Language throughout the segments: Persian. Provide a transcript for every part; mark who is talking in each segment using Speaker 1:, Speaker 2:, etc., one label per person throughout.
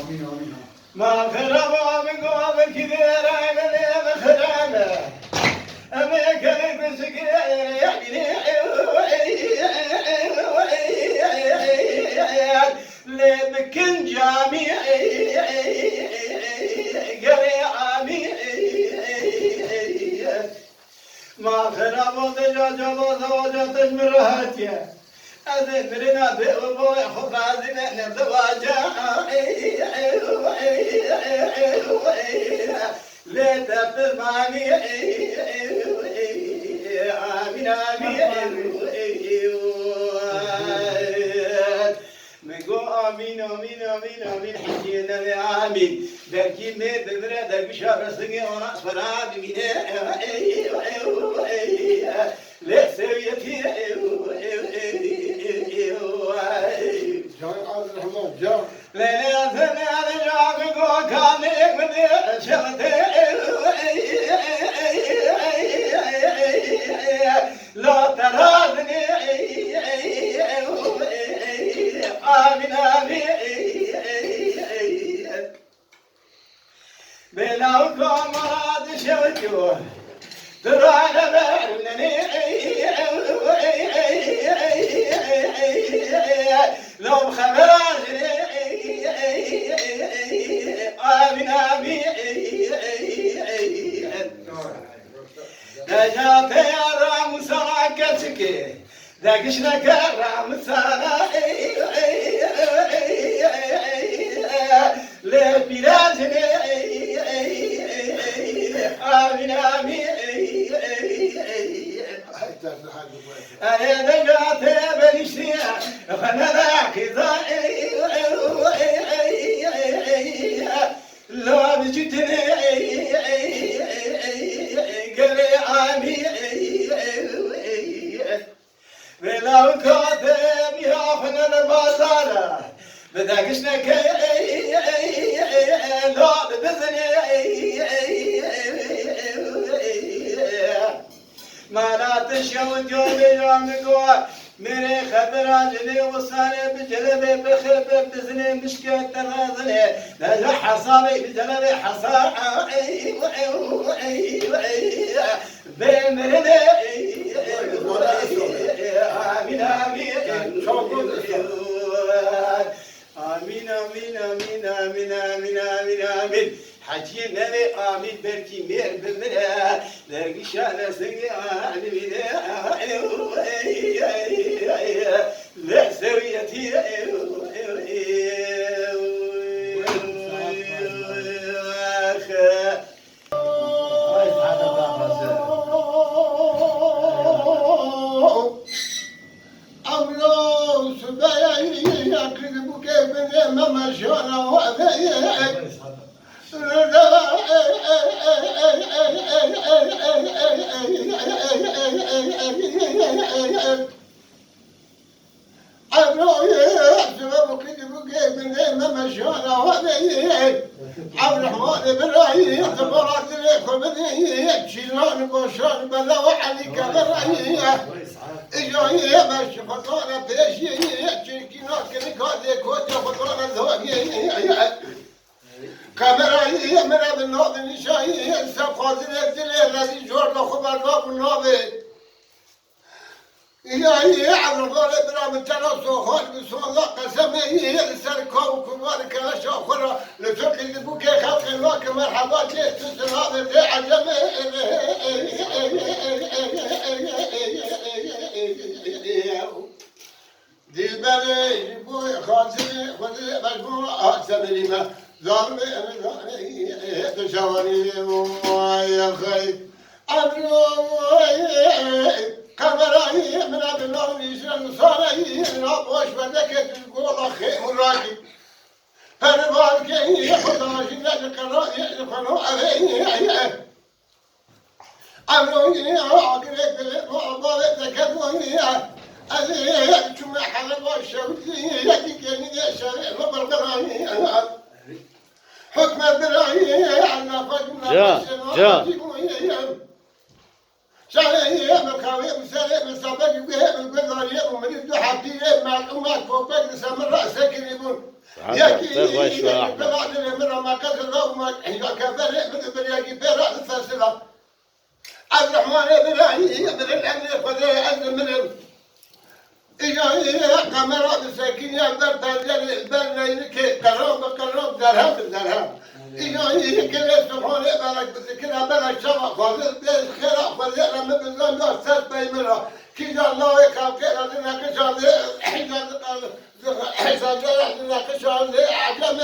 Speaker 1: آمين آمين
Speaker 2: ما خرب من قوم كثير أنا خرابه أما كان بسكير لمكن جامع قريعامي ما خرب دجاج وزوجة تجمرهاتيا أذكرنا بأبوي خفازنا نزواجا لتفهماني آمين آمين مگو آمین آمین آمین آمین حجینا آمین درکی می ببره در بشار سنگ آن فرا بگیره لسویتی
Speaker 1: جان عبد الرحمن جان
Speaker 2: لا ثنا رجع بقو كامل من شغته لا تراضني آمين آمين بلاوكم مراد شوتوه ترانا بارنني لو خبراني آمين آمين دجات يا رام سراكتك دقشنك رام سرا لبلادني آمين آمين أنا دجات بنشتي خنا ذاك لا بجتني قلي آمين بلاو كاتب يا فنان البازارة بدقشنك لا ببذني ما لا تشوت جولي يوم قوة मेरे खबरा जले वो सारे बजले बखर बजने मुश्किल तराजने ला हसाबे जले हसा بمرني آمين آمين آمين آمين آمين آمين آمين آمين آمين حجي نبي آمين بركي مير بمرا لقي شان سقي آمين لا سويتي عبد الرحمن بن راهي اعتبرت لكم بدي شيلان بوشان بلا وعليك براهي اجاي ماشي فطانه بيشي شركينا كنكادي كوجا فطانه ذوقي كاميرا من النوب النشاي سقاطر الذي جور له خبر باب النوب إلهي عبد الغالي برام تنصو خال بسم قسمي السركو كبارك شاخرة لترك البوكي خلق الواك مرحبا ليه تسرى ذي عجم دي البلي بوي خاطري خذي مجموعة سبليمة ظالمي تشاوري يا خي كبراهي من أبناء نيشان صاري نابوش بدك تقول أخي مراكي فنبال كي خداش لك قرائي القنو أبي أمروني أقرأ بابا ذكروني أذي شو حلب وشوتي يديك شارع مبرقراني حكم براهي على فجمة
Speaker 3: جا
Speaker 2: سلام الخويم سلام الصبر وهم القدر ومريد حبيب مع الأمات فوق سمر رأسك يبون ياكي بلاد المرة ما كسر وما كفر من برياكي برا الفاسلة عبد الرحمن إبراهيم من الأمن خذ أزل من إجا قمر مساكين يا برد البرد قرب درهم إجا كل سبحان بلك بذكرها بلك شبع خذ بالخير خذ لما بالله أستاذ بيمرة كذا الله يكافئ لنا كشان حجاز حسن لنا كشان عجم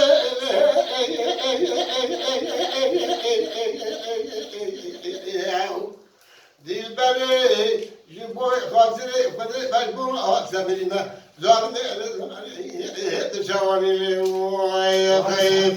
Speaker 2: دي البري جيبوا خاطري خذي مجبور زميلنا زارني تشاوني ويا خير